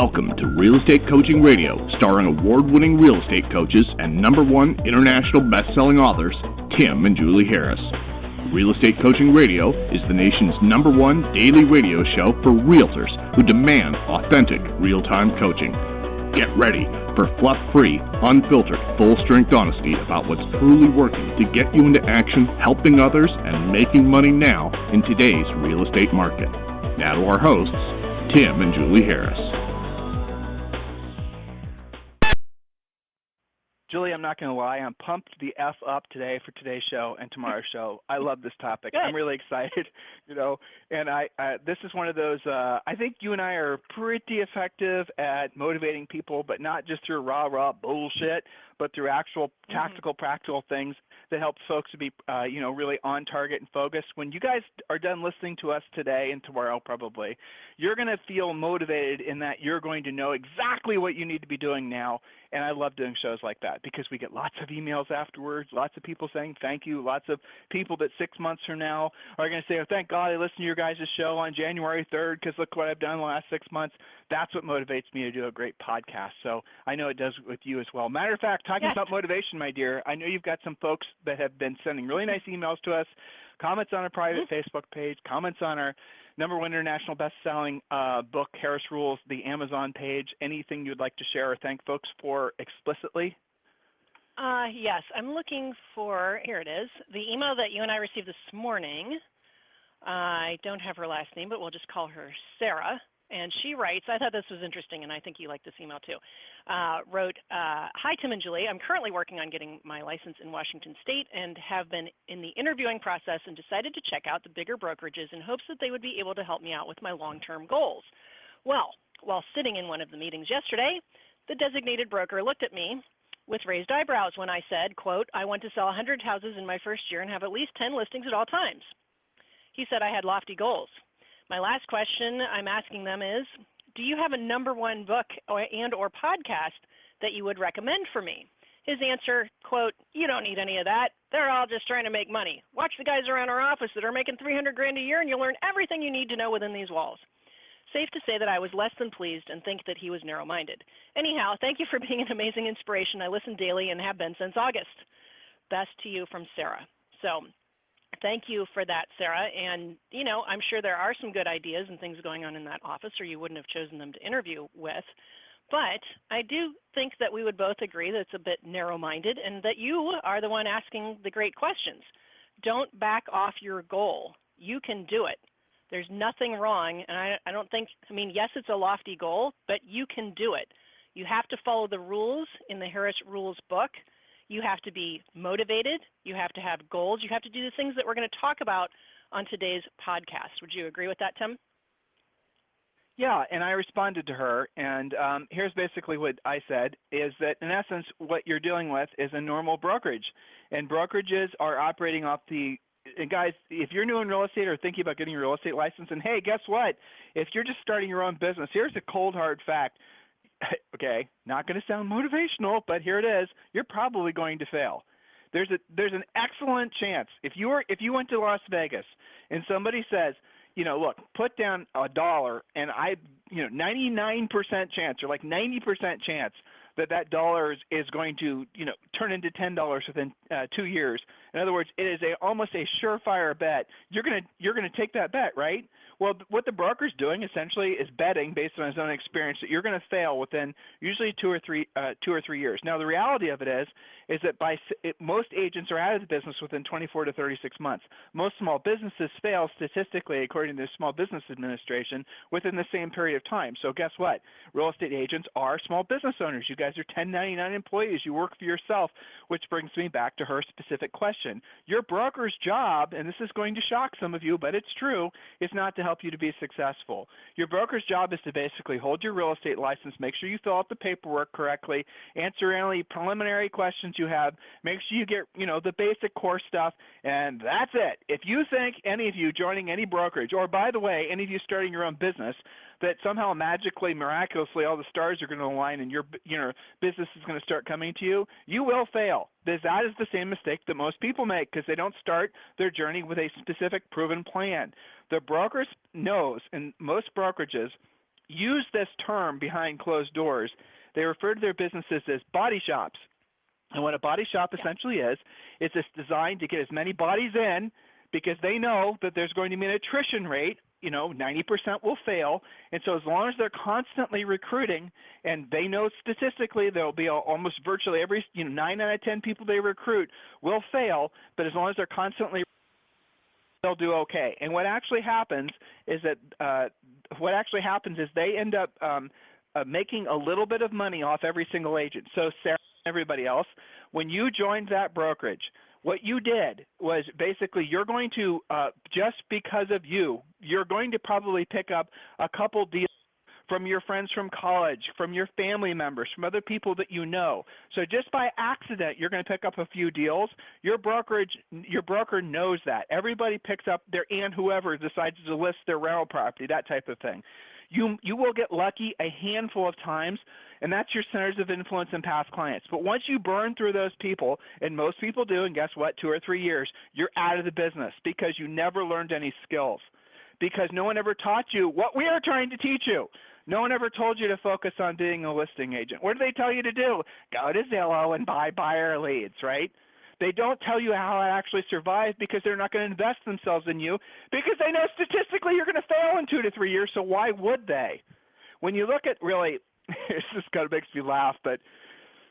Welcome to Real Estate Coaching Radio, starring award-winning real estate coaches and #1 international best-selling authors, Tim and Julie Harris. Real Estate Coaching Radio is the nation's #1 daily radio show for realtors who demand authentic, real-time coaching. Get ready for fluff-free, unfiltered, full-strength honesty about what's truly working to get you into action, helping others, and making money now in today's real estate market. Now to our hosts, Tim and Julie Harris. Julie, I'm not going to lie. I'm pumped the F up today for today's show and tomorrow's show. I love this topic. Good. I'm really excited, and this is one of those, I think you and I are pretty effective at motivating people, but not just through rah-rah bullshit, but through actual tactical, practical things that help folks to be, really on target and focused. When you guys are done listening to us today and tomorrow probably, you're going to feel motivated in that you're going to know exactly what you need to be doing now. And I love doing shows like that because we get lots of emails afterwards, lots of people saying thank you, lots of people that 6 months from now are going to say, oh, thank God I listened to your guys' show on January 3rd because look what I've done in the last 6 months. That's what motivates me to do a great podcast. So I know it does with you as well. Matter of fact, talking about motivation, my dear, I know you've got some folks that have been sending really nice emails to us, comments on our private Facebook page, comments on our #1 international best-selling book, Harris Rules, the Amazon page. Anything you'd like to share or thank folks for explicitly? Yes, I'm looking for, here it is, the email that you and I received this morning. I don't have her last name, but we'll just call her Sarah. And she writes, I thought this was interesting, and I think you like this email too, wrote, hi, Tim and Julie. I'm currently working on getting my license in Washington State and have been in the interviewing process and decided to check out the bigger brokerages in hopes that they would be able to help me out with my long-term goals. Well, while sitting in one of the meetings yesterday, the designated broker looked at me with raised eyebrows when I said, quote, I want to sell 100 houses in my first year and have at least 10 listings at all times. He said I had lofty goals. My last question I'm asking them is, do you have a #1 book or podcast that you would recommend for me? His answer, quote, you don't need any of that. They're all just trying to make money. Watch the guys around our office that are making $300,000 a year and you'll learn everything you need to know within these walls. Safe to say that I was less than pleased and think that he was narrow-minded. Anyhow, thank you for being an amazing inspiration. I listen daily and have been since August. Best to you from Sarah. So thank you for that, Sarah. And, I'm sure there are some good ideas and things going on in that office or you wouldn't have chosen them to interview with. But I do think that we would both agree that it's a bit narrow-minded and that you are the one asking the great questions. Don't back off your goal. You can do it. There's nothing wrong. And I don't think, yes, it's a lofty goal, but you can do it. You have to follow the rules in the Harris Rules book. You have to be motivated. You have to have goals. You have to do the things that we're going to talk about on today's podcast. Would you agree with that, Tim? Yeah, and I responded to her, and here's basically what I said, is that in essence what you're dealing with is a normal brokerage, and brokerages are operating off the – and guys, if you're new in real estate or thinking about getting your real estate license, and hey, guess what? If you're just starting your own business, here's a cold, hard fact. Okay, not going to sound motivational, but here it is. You're probably going to fail. There's an excellent chance if you went to Las Vegas and somebody says, look, put down $1 and 99% chance or like 90% chance that dollar is going to turn into $10 within 2 years. In other words, it is almost a surefire bet. You're gonna take that bet, right? Well, what the broker's doing essentially is betting based on his own experience that you're going to fail within usually 2 or 3 years. Now, the reality of it is that most agents are out of the business within 24 to 36 months. Most small businesses fail statistically, according to the Small Business Administration, within the same period of time. So guess what? Real estate agents are small business owners. You guys are 1099 employees. You work for yourself, which brings me back to her specific question. Your broker's job, and this is going to shock some of you, but it's true, is not to help you to be successful. Your broker's job is to basically hold your real estate license, make sure you fill out the paperwork correctly, answer any preliminary questions you have, make sure you get, the basic core stuff, and that's it. If you think any of you joining any brokerage, or by the way, any of you starting your own business, that somehow magically, miraculously, all the stars are going to align and your business is going to start coming to you, you will fail. That is the same mistake that most people make because they don't start their journey with a specific proven plan. The broker knows, and most brokerages use this term behind closed doors. They refer to their businesses as body shops. And what a body shop essentially is, it's designed to get as many bodies in because they know that there's going to be an attrition rate. 90% will fail. And so as long as they're constantly recruiting, and they know statistically there'll be almost virtually every, 9 out of 10 people they recruit will fail, but as long as they're constantly, they'll do okay. And what actually happens is that they end up making a little bit of money off every single agent. So Sarah and everybody else, when you joined that brokerage, what you did was basically you're going to, just because of you're going to probably pick up a couple deals from your friends from college, from your family members, from other people that you know. So just by accident, you're going to pick up a few deals. Your broker knows that. Everybody picks up their aunt, whoever decides to list their rental property, that type of thing. You will get lucky a handful of times, and that's your centers of influence and past clients. But once you burn through those people, and most people do, and guess what, 2 or 3 years, you're out of the business because you never learned any skills, because no one ever taught you what we are trying to teach you. No one ever told you to focus on being a listing agent. What do they tell you to do? Go to Zillow and buy buyer leads, right? They don't tell you how to actually survive because they're not going to invest themselves in you because they know statistically you're going to fail in 2 to 3 years, so why would they? When you look at really, this just kind of makes me laugh, but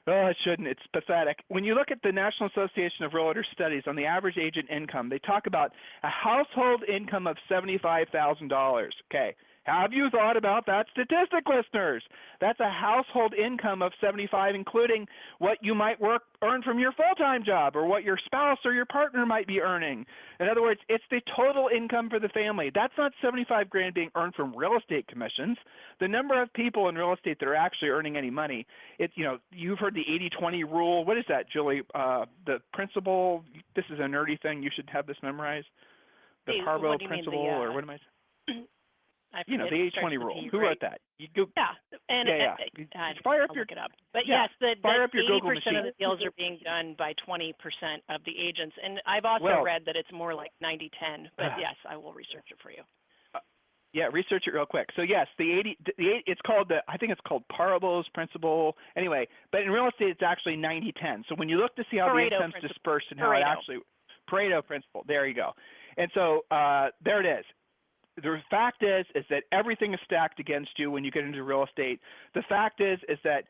it shouldn't. It's pathetic. When you look at the National Association of Realtors studies on the average agent income, they talk about a household income of $75,000. Okay. Have you thought about that statistic, listeners? That's a household income of $75,000, including what you might earn from your full-time job or what your spouse or your partner might be earning. In other words, it's the total income for the family. That's not $75,000 being earned from real estate commissions. The number of people in real estate that are actually earning any money, you've heard the 80-20 rule. What is that, Julie? The principle, this is a nerdy thing. You should have this memorized. The Parbo principle, or what am I saying? The 80-20 rule. Who wrote that? You go. Yeah, and fire up I'll your look it up. But yes, the 80% of the deals are being done by 20% of the agents, and I've also read that it's more like 90-10. But yes, I will research it for you. Research it real quick. So yes, it's called I think it's called Parbo's principle. Anyway, but in real estate, it's actually 90-10. So when you look to see how the income's dispersed and how it actually Pareto principle. There you go. And so there it is. The fact is that everything is stacked against you when you get into real estate. The fact is that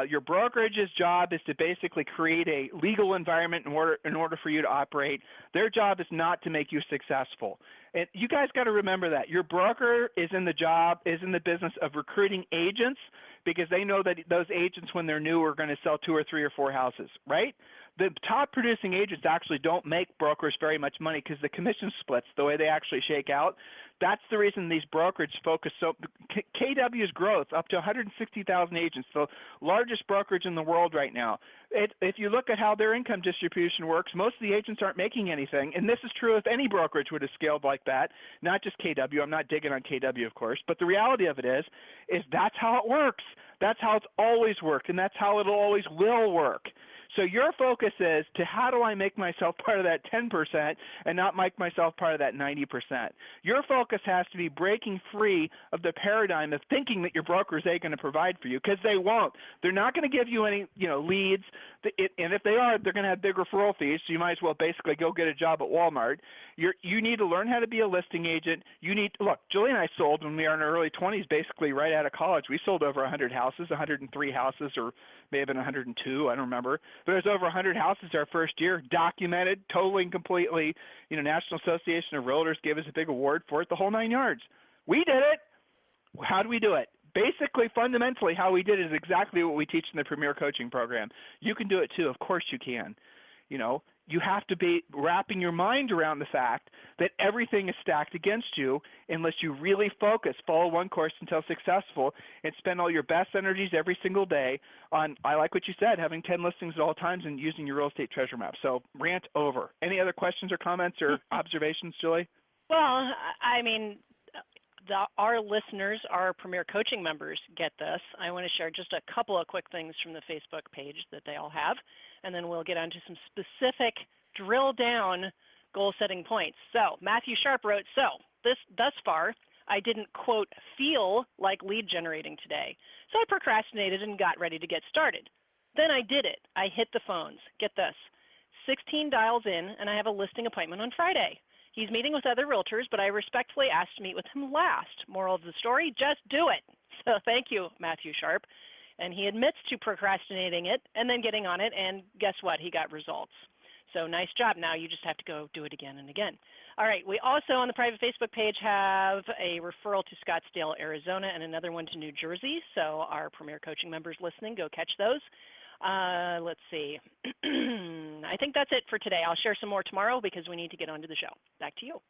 your brokerage's job is to basically create a legal environment in order for you to operate. Their job is not to make you successful. And you guys got to remember that. Your broker is in the business of recruiting agents because they know that those agents, when they're new, are going to sell 2 or 3 or 4 houses, right? The top producing agents actually don't make brokers very much money because the commission splits, the way they actually shake out. That's the reason these brokerages focus KW's growth up to 160,000 agents, the largest brokerage in the world right now. If you look at how their income distribution works, most of the agents aren't making anything, and this is true if any brokerage would have scaled like that, not just KW. I'm not digging on KW, of course, but the reality of it is that's how it works. That's how it's always worked, and that's how it always will work. So your focus is to how do I make myself part of that 10% and not make myself part of that 90%. Your focus has to be breaking free of the paradigm of thinking that your brokers ain't going to provide for you, because they won't. They're not going to give you any leads, and if they are, they're going to have big referral fees, so you might as well basically go get a job at Walmart. You need to learn how to be a listing agent. Look, Julie and I sold when we were in our early 20s, basically right out of college. We sold over 100 houses, 103 houses, or may have been 102, I don't remember. But it was over 100 houses our first year, documented, totally and completely. National Association of Realtors gave us a big award for it, the whole 9 yards. We did it. How do we do it? Basically, fundamentally, how we did it is exactly what we teach in the Premier Coaching Program. You can do it too. Of course you can. You have to be wrapping your mind around the fact that everything is stacked against you unless you really focus, follow one course until successful, and spend all your best energies every single day on, I like what you said, having 10 listings at all times and using your real estate treasure map. So rant over. Any other questions or comments or observations, Julie? Well, I mean, our listeners, our Premier Coaching members get this. I want to share just a couple of quick things from the Facebook page that they all have, and then we'll get on to some specific drill down goal setting points. So Matthew Sharp wrote, thus far, I didn't, quote, feel like lead generating today. So I procrastinated and got ready to get started. Then I did it. I hit the phones. Get this, 16 dials in, and I have a listing appointment on Friday. He's meeting with other realtors, but I respectfully asked to meet with him last. Moral of the story, just do it. So thank you, Matthew Sharp. And he admits to procrastinating it and then getting on it, and guess what? He got results. So nice job. Now you just have to go do it again and again. All right, we also on the private Facebook page have a referral to Scottsdale, Arizona, and another one to New Jersey. So our Premier Coaching members listening, go catch those. Let's see. I think that's it for today. I'll share some more tomorrow because we need to get on to the show. Back to you.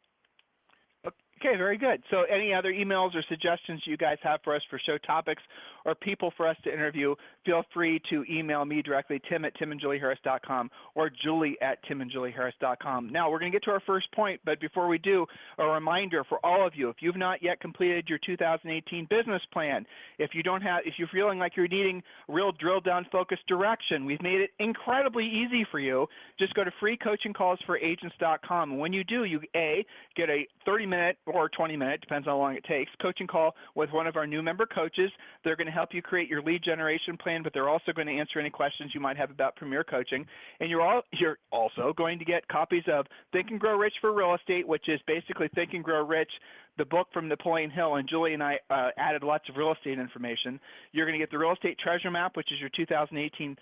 Okay, very good. So any other emails or suggestions you guys have for us for show topics or people for us to interview, feel free to email me directly, tim@timandjulieharris.com or julie@timandjulieharris.com. Now, we're going to get to our first point, but before we do, a reminder for all of you, if you've not yet completed your 2018 business plan, if you're feeling like you're needing real drill-down focused direction, we've made it incredibly easy for you. Just go to freecoachingcallsforagents.com. And when you do, you, get a 30-minute or 20-minute, depends on how long it takes, coaching call with one of our new member coaches. They're going to help you create your lead generation plan, but they're also going to answer any questions you might have about Premier Coaching. And you're also going to get copies of Think and Grow Rich for Real Estate, which is basically Think and Grow Rich, the book from Napoleon Hill, and Julie and I added lots of real estate information. You're going to get the Real Estate Treasure Map, which is your 2018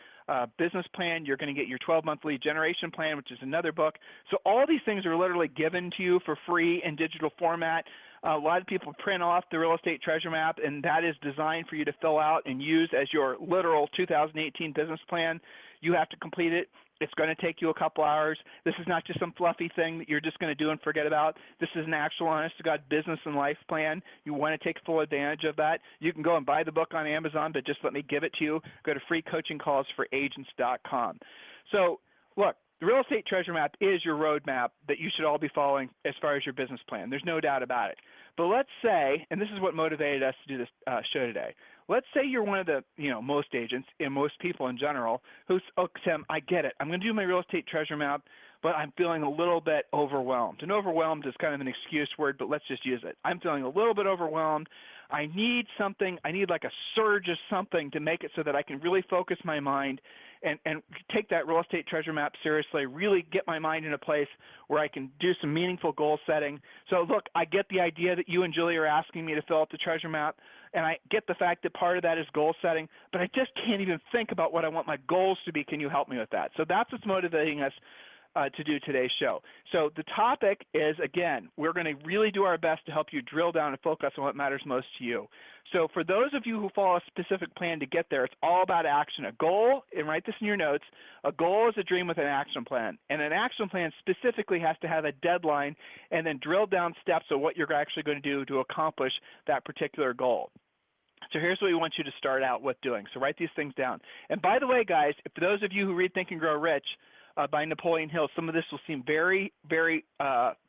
business plan. You're going to get your 12-month lead generation plan, which is another book. So all these things are literally given to you for free in digital format. A lot of people print off the Real Estate Treasure Map, and that is designed for you to fill out and use as your literal 2018 business plan. You have to complete it. It's going to take you a couple hours. This is not just some fluffy thing that you're just going to do and forget about. This is an actual, honest-to-God business and life plan. You want to take full advantage of that. You can go and buy the book on Amazon, but just let me give it to you. Go to freecoachingcallsforagents.com. So, look, the Real Estate Treasure Map is your roadmap that you should all be following as far as your business plan. There's no doubt about it. But let's say, and this is what motivated us to do this show today, let's say you're one of the, most agents and most people in general who's, oh, Tim, I get it. I'm going to do my Real Estate Treasure Map, but I'm feeling a little bit overwhelmed. And overwhelmed is kind of an excuse word, but let's just use it. I'm feeling a little bit overwhelmed. I need something. I need like a surge of something to make it so that I can really focus my mind and take that Real Estate Treasure Map seriously, really get my mind in a place where I can do some meaningful goal setting. So, look, I get the idea that you and Julie are asking me to fill out the Treasure Map, and I get the fact that part of that is goal setting, but I just can't even think about what I want my goals to be. Can you help me with that? So that's what's motivating us to do today's show. So the topic is, again, we're going to really do our best to help you drill down and focus on what matters most to you. So for those of you who follow a specific plan to get there, it's all about action. A goal, and write this in your notes, a goal is a dream with an action plan. And an action plan specifically has to have a deadline and then drill down steps of what you're actually going to do to accomplish that particular goal. So here's what we want you to start out with doing. So write these things down. And by the way, guys, for those of you who read Think and Grow Rich, by Napoleon Hill, some of this will seem very, very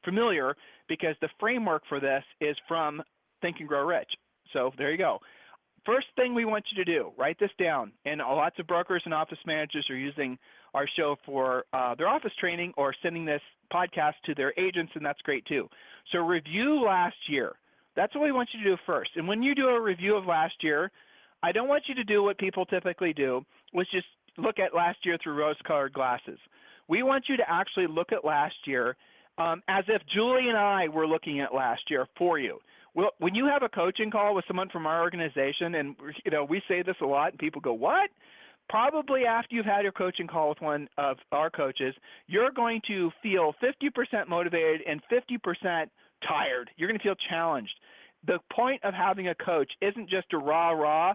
familiar because the framework for this is from Think and Grow Rich. So there you go. First thing we want you to do, write this down. And lots of brokers and office managers are using our show for their office training or sending this podcast to their agents, and that's great too. So review last year. That's what we want you to do first. And when you do a review of last year, I don't want you to do what people typically do, which is look at last year through rose-colored glasses. We want you to actually look at last year as if Julie and I were looking at last year for you. Well, when you have a coaching call with someone from our organization, and we say this a lot, and people go, "What?" Probably after you've had your coaching call with one of our coaches, you're going to feel 50% motivated and 50% tired. You're going to feel challenged. The point of having a coach isn't just a rah-rah.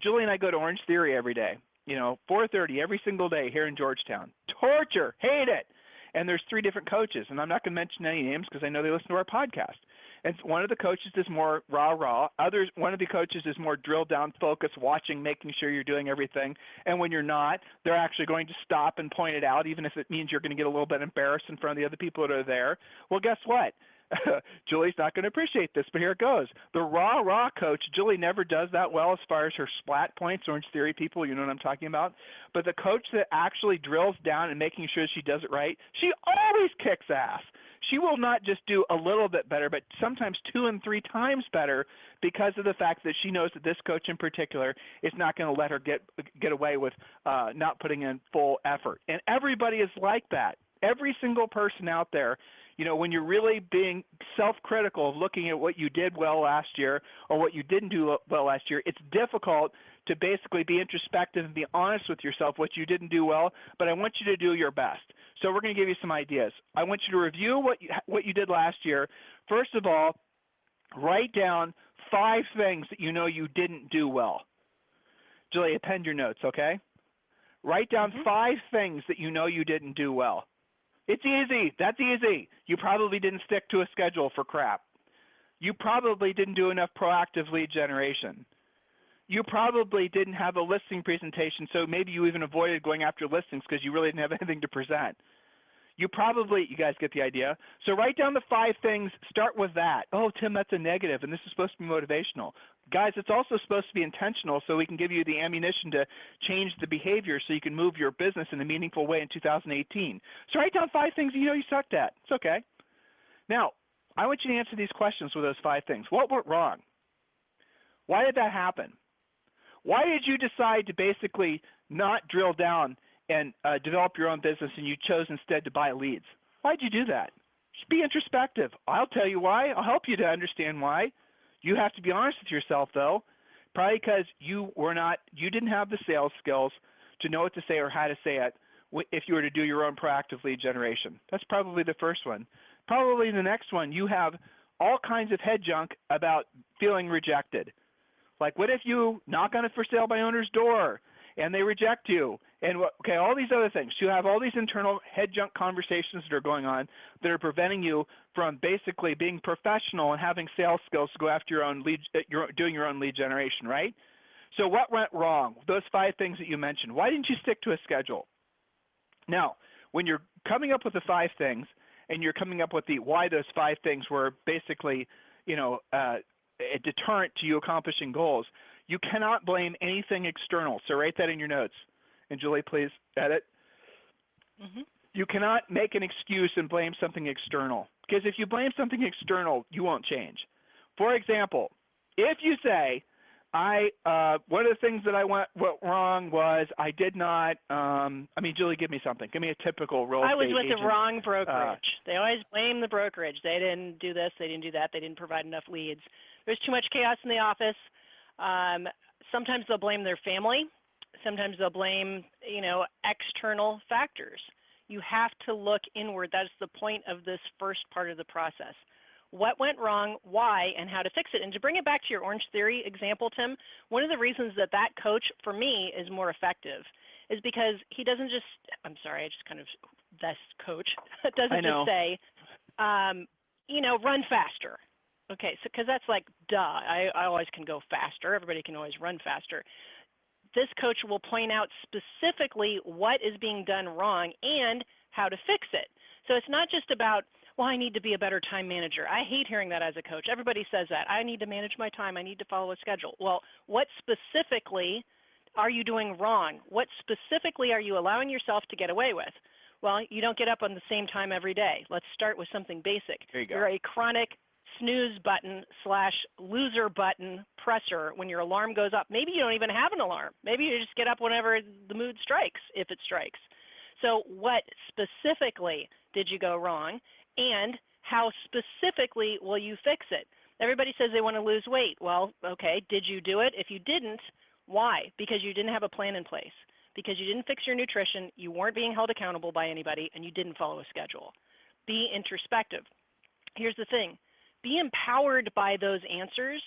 Julie and I go to Orange Theory every day. 4:30 every single day here in Georgetown. Torture, hate it. And there's 3 different coaches, and I'm not going to mention any names because I know they listen to our podcast. And one of the coaches is more rah-rah. One of the coaches is more drill-down focus, watching, making sure you're doing everything. And when you're not, they're actually going to stop and point it out, even if it means you're going to get a little bit embarrassed in front of the other people that are there. Well, guess what? Julie's not going to appreciate this, but here it goes. The rah-rah coach, Julie never does that well as far as her splat points, Orange Theory people, you know what I'm talking about. But the coach that actually drills down and making sure she does it right, she always kicks ass. she will not just do a little bit better, but sometimes 2 and 3 times better because of the fact that she knows that this coach in particular is not going to let her get away with not putting in full effort. And everybody is like that. Every single person out there, when you're really being self-critical of looking at what you did well last year or what you didn't do well last year, it's difficult to basically be introspective and be honest with yourself what you didn't do well, but I want you to do your best. So we're going to give you some ideas. I want you to review what you did last year. First of all, write down 5 things that you didn't do well. Julie, append your notes, okay? Write down 5 things that you didn't do well. It's easy. That's easy. You probably didn't stick to a schedule for crap. You probably didn't do enough proactive lead generation. You probably didn't have a listing presentation, so maybe you even avoided going after listings because you really didn't have anything to present. You guys get the idea. So write down the 5 things. Start with that. Oh, Tim, that's a negative, and this is supposed to be motivational. Guys, it's also supposed to be intentional so we can give you the ammunition to change the behavior so you can move your business in a meaningful way in 2018. So write down 5 things you sucked at. It's okay. Now, I want you to answer these questions with those 5 things. What went wrong? Why did that happen? Why did you decide to basically not drill down and develop your own business and you chose instead to buy leads? Why did you do that? Just be introspective. I'll tell you why. I'll help you to understand why. You have to be honest with yourself, though, probably because you didn't have the sales skills to know what to say or how to say it if you were to do your own proactive lead generation. That's probably the first one. Probably the next one, you have all kinds of head junk about feeling rejected. Like, what if you knock on a for sale by owner's door and they reject you? And all these other things. You have all these internal head junk conversations that are going on that are preventing you from basically being professional and having sales skills to go after your own lead, doing your own lead generation, right? So what went wrong? Those 5 things that you mentioned. Why didn't you stick to a schedule? Now, when you're coming up with the 5 things and you're coming up with why those 5 things were basically, a deterrent to you accomplishing goals, you cannot blame anything external. So write that in your notes. And Julie, please edit. You cannot make an excuse and blame something external. Because if you blame something external, you won't change. For example, if you say, one of the things that I went wrong was I did not, Julie, give me something. Give me a typical real estate agent. I was with the wrong brokerage. They always blame the brokerage. They didn't do this. They didn't do that. They didn't provide enough leads. There's too much chaos in the office. Sometimes they'll blame their family. Sometimes they'll blame, external factors. You have to look inward. That's the point of this first part of the process. What went wrong, why, and how to fix it. And to bring it back to your Orange Theory example, Tim, one of the reasons that coach, for me, is more effective is because he doesn't just, this coach, doesn't just say, run faster. Okay, so because that's like, duh, I always can go faster. Everybody can always run faster. This coach will point out specifically what is being done wrong and how to fix it. So it's not just about, well, I need to be a better time manager. I hate hearing that as a coach. Everybody says that. I need to manage my time. I need to follow a schedule. Well, what specifically are you doing wrong? What specifically are you allowing yourself to get away with? Well, you don't get up on the same time every day. Let's start with something basic. There you go. You're a chronic snooze button / loser button presser when your alarm goes up. Maybe you don't even have an alarm. Maybe you just get up whenever the mood strikes, if it strikes. So what specifically did you go wrong, and how specifically will you fix it? Everybody says they want to lose weight. Well, okay, did you do it? If you didn't, why? Because you didn't have a plan in place. Because you didn't fix your nutrition, you weren't being held accountable by anybody, and you didn't follow a schedule. Be introspective. Here's the thing. Be empowered by those answers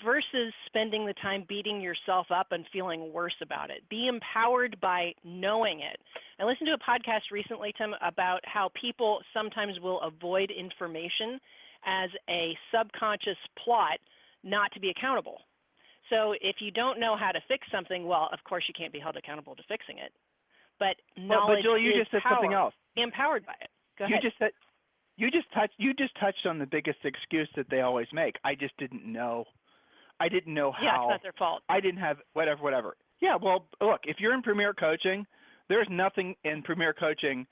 versus spending the time beating yourself up and feeling worse about it. Be empowered by knowing it. I listened to a podcast recently, Tim, about how people sometimes will avoid information as a subconscious plot not to be accountable. So if you don't know how to fix something, well, of course you can't be held accountable to fixing it. But knowledge but Julie, you is just said power. something else. Be empowered by it. Go ahead. You just touched on the biggest excuse that they always make. I just didn't know. I didn't know how. Yeah, it's not their fault. I didn't have whatever. Yeah, well, look, if you're in Premier Coaching, There's nothing in Premier Coaching,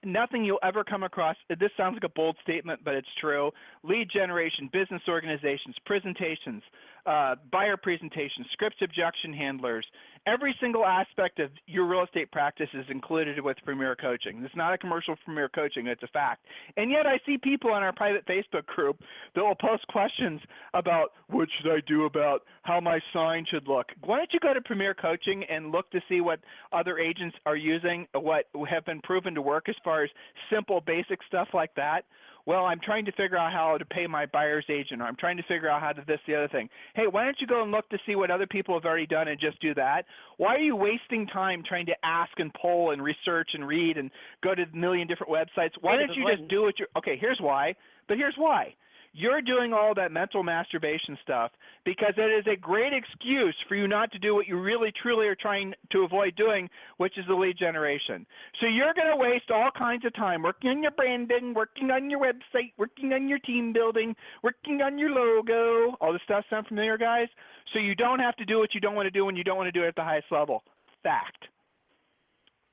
nothing you'll ever come across. This sounds like a bold statement, but it's true. Lead generation, business organizations, presentations, buyer presentations, script objection handlers, every single aspect of your real estate practice is included with Premier Coaching. It's not a commercial for Premier Coaching, it's a fact. And yet I see people on our private Facebook group that will post questions about what should I do about how my sign should look. Why don't you go to Premier Coaching and look to see what other agents are using, what have been proven to work as far as simple, basic stuff like that? Well, I'm trying to figure out how to pay my buyer's agent, or I'm trying to figure out how to this, the other thing. Hey, why don't you go and look to see what other people have already done and just do that? Why are you wasting time trying to ask and poll and research and read and go to a million different websites? Why don't you just do what you're – okay, here's why. But here's why. You're doing all that mental masturbation stuff because it is a great excuse for you not to do what you really truly are trying to avoid doing, which is the lead generation. So you're going to waste all kinds of time working on your branding, working on your website, working on your team building, working on your logo. All this stuff sound familiar, guys? So you don't have to do what you don't want to do when you don't want to do it at the highest level. Fact.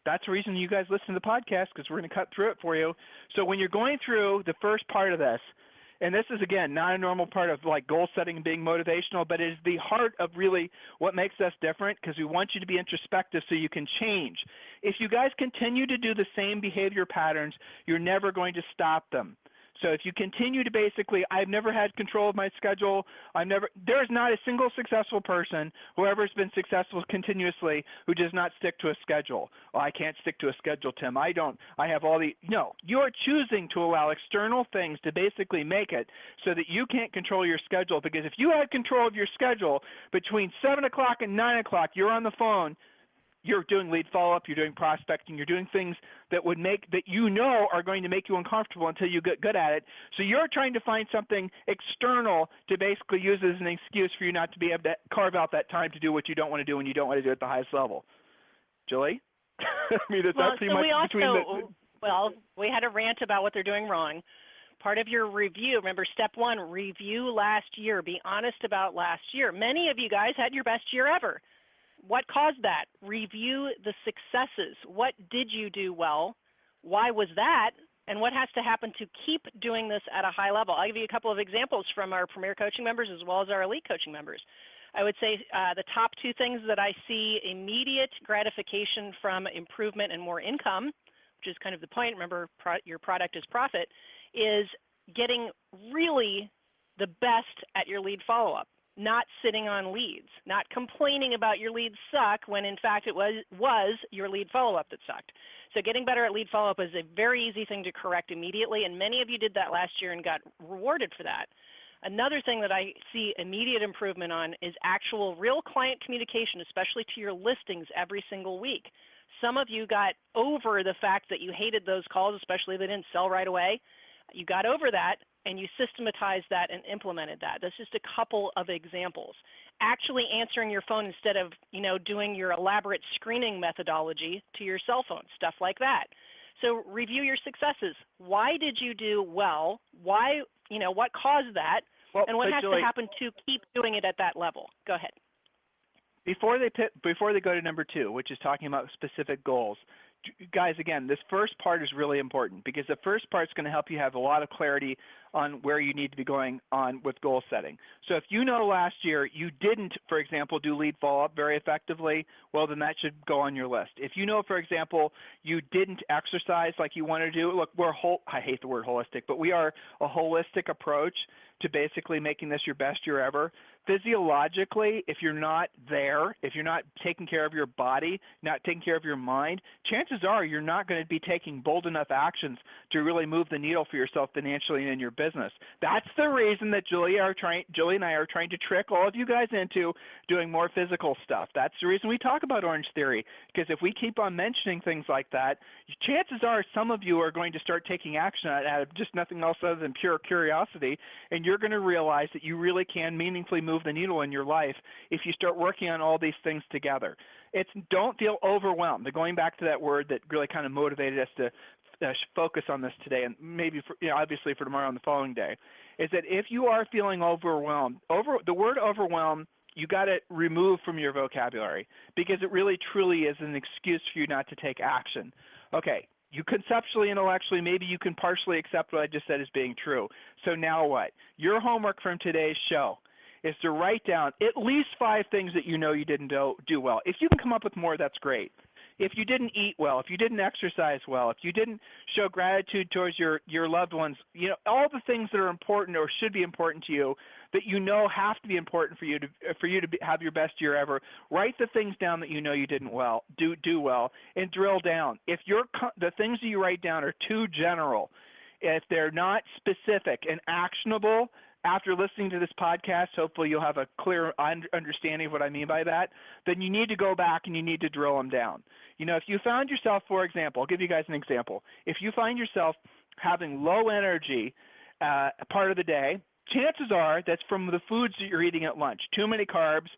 That's the reason you guys listen to the podcast, because we're going to cut through it for you. So when you're going through the first part of this, and this is, again, not a normal part of like goal setting and being motivational, but it is the heart of really what makes us different, because we want you to be introspective so you can change. If you guys continue to do the same behavior patterns, you're never going to stop them. So if you continue to basically, I've never had control of my schedule, there's not a single successful person who ever has been successful continuously who does not stick to a schedule. Oh, I can't stick to a schedule, Tim. I have all the, no, you're choosing to allow external things to basically make it so that you can't control your schedule, because if you had control of your schedule between 7 o'clock and 9 o'clock, you're on the phone, you're doing lead follow-up, you're doing prospecting, you're doing things that would make, that you know are going to make you uncomfortable until you get good at it. So you're trying to find something external to basically use as an excuse for you not to be able to carve out that time to do what you don't want to do when you don't want to do it at the highest level. Julie? I mean, it's well, pretty so much we also, between the... Well, we had a rant about what they're doing wrong. Part of your review, remember, step one, review last year. Be honest about last year. Many of you guys had your best year ever. What caused that? Review the successes. What did you do well? Why was that? And what has to happen to keep doing this at a high level? I'll give you a couple of examples from our Premier Coaching members as well as our Elite Coaching members. I would say the top two things that I see immediate gratification from improvement and more income, which is kind of the point, remember, your product is profit, is getting really the best at your lead follow-up. Not sitting on leads, not complaining about your leads suck when in fact it was your lead follow-up that sucked. So getting better at lead follow-up is a very easy thing to correct immediately, and many of you did that last year and got rewarded for that. Another thing that I see immediate improvement on is actual real client communication, especially to your listings every single week. Some of you got over the fact that you hated those calls, especially if they didn't sell right away. You got over that, and you systematized that and implemented that. That's just a couple of examples. Actually answering your phone instead of, doing your elaborate screening methodology to your cell phone, stuff like that. So review your successes. Why did you do well? Why, what caused that? Well, and what has Julie, to happen to keep doing it at that level? Go ahead. Before they go to number two, which is talking about specific goals, guys, again, this first part is really important, because the first part is going to help you have a lot of clarity on where you need to be going on with goal setting. So if you know last year you didn't, for example, do lead follow-up very effectively, well, then that should go on your list. If you know, for example, you didn't exercise like you want to do, look, I hate the word holistic, but we are a holistic approach to basically making this your best year ever. Physiologically, if you're not there, if you're not taking care of your body, not taking care of your mind, chances are you're not going to be taking bold enough actions to really move the needle for yourself financially and in your business. That's the reason that Julie and I are trying to trick all of you guys into doing more physical stuff. That's the reason we talk about Orange Theory, because if we keep on mentioning things like that, chances are some of you are going to start taking action out of just nothing else other than pure curiosity, and you're going to realize that you really can meaningfully move the needle in your life if you start working on all these things together. Don't feel overwhelmed. Going back to that word that really kind of motivated us to focus on this today, and maybe obviously for tomorrow and the following day, is that if you are feeling overwhelmed, the word overwhelm, you got to remove from your vocabulary, because it really truly is an excuse for you not to take action. Okay, you conceptually, intellectually, maybe you can partially accept what I just said as being true. So now what? Your homework from today's show is to write down at least 5 things that you know you didn't do well. If you can come up with more, that's great. If you didn't eat well, if you didn't exercise well, if you didn't show gratitude towards your loved ones, all the things that are important or should be important to you that you know have to be important for you to have your best year ever, write the things down that you know you didn't do well, and drill down. If the things that you write down are too general, if they're not specific and actionable, after listening to this podcast, hopefully you'll have a clear understanding of what I mean by that, then you need to go back and you need to drill them down. If you found yourself, for example, I'll give you guys an example. If you find yourself having low energy part of the day, chances are that's from the foods that you're eating at lunch. Too many carbs.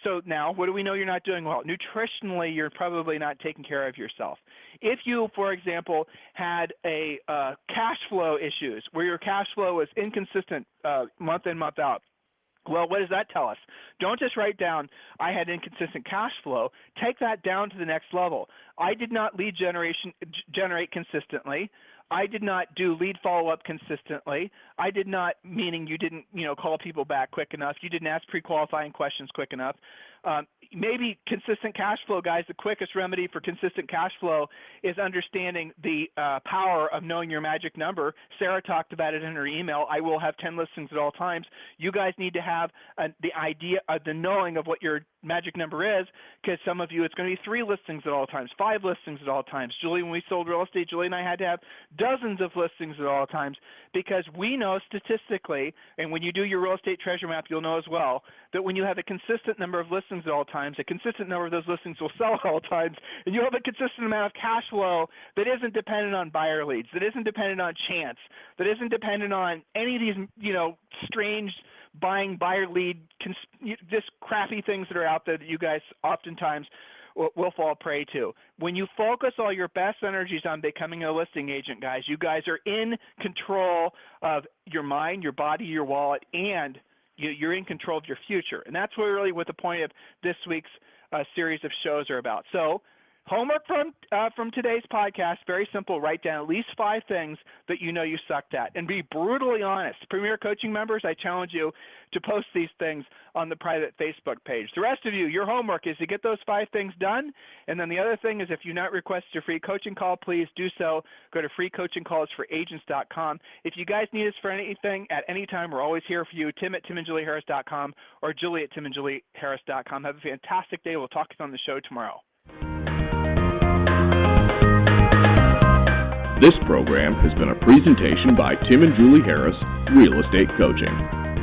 So now what do we know you're not doing well? Nutritionally, you're probably not taking care of yourself. If you, for example, had a cash flow issues where your cash flow was inconsistent month in, month out, well, what does that tell us? Don't just write down, I had inconsistent cash flow. Take that down to the next level. I did not lead generate consistently. I did not do lead follow-up consistently. I did not, meaning you didn't, call people back quick enough. You didn't ask pre-qualifying questions quick enough. Maybe consistent cash flow, guys, the quickest remedy for consistent cash flow is understanding the power of knowing your magic number. Sarah talked about it in her email. I will have 10 listings at all times. You guys need to have the idea of the knowing of what your magic number is, because some of you, it's going to be 3 listings at all times, 5 listings at all times. Julie, when we sold real estate, Julie and I had to have dozens of listings at all times, because we know statistically, and when you do your real estate treasure map, you'll know as well, that when you have a consistent number of listings at all times, a consistent number of those listings will sell at all times, and you have a consistent amount of cash flow that isn't dependent on buyer leads, that isn't dependent on chance, that isn't dependent on any of these, strange buying buyer lead, just crappy things that are out there that you guys oftentimes will fall prey to. When you focus all your best energies on becoming a listing agent, guys, you guys are in control of your mind, your body, your wallet, and you're in control of your future. And that's really what the point of this week's series of shows are about. So homework from today's podcast, very simple. Write down at least 5 things that you know you sucked at, and be brutally honest. Premier Coaching members, I challenge you to post these things on the private Facebook page. The rest of you, your homework is to get those 5 things done. And then the other thing is, if you've not requested a free coaching call, please do so. Go to freecoachingcallsforagents.com. If you guys need us for anything at any time, we're always here for you. Tim@timandjulieharris.com or Julie@timandjulieharris.com. Have a fantastic day. We'll talk to you on the show tomorrow. This program has been a presentation by Tim and Julie Harris, Real Estate Coaching.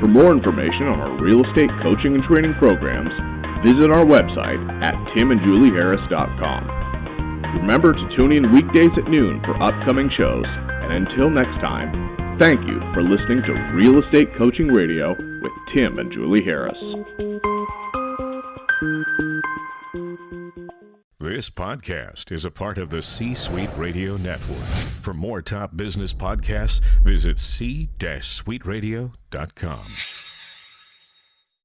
For more information on our real estate coaching and training programs, visit our website at timandjulieharris.com. Remember to tune in weekdays at noon for upcoming shows, and until next time, thank you for listening to Real Estate Coaching Radio with Tim and Julie Harris. This podcast is a part of the C-Suite Radio Network. For more top business podcasts, visit c-suiteradio.com.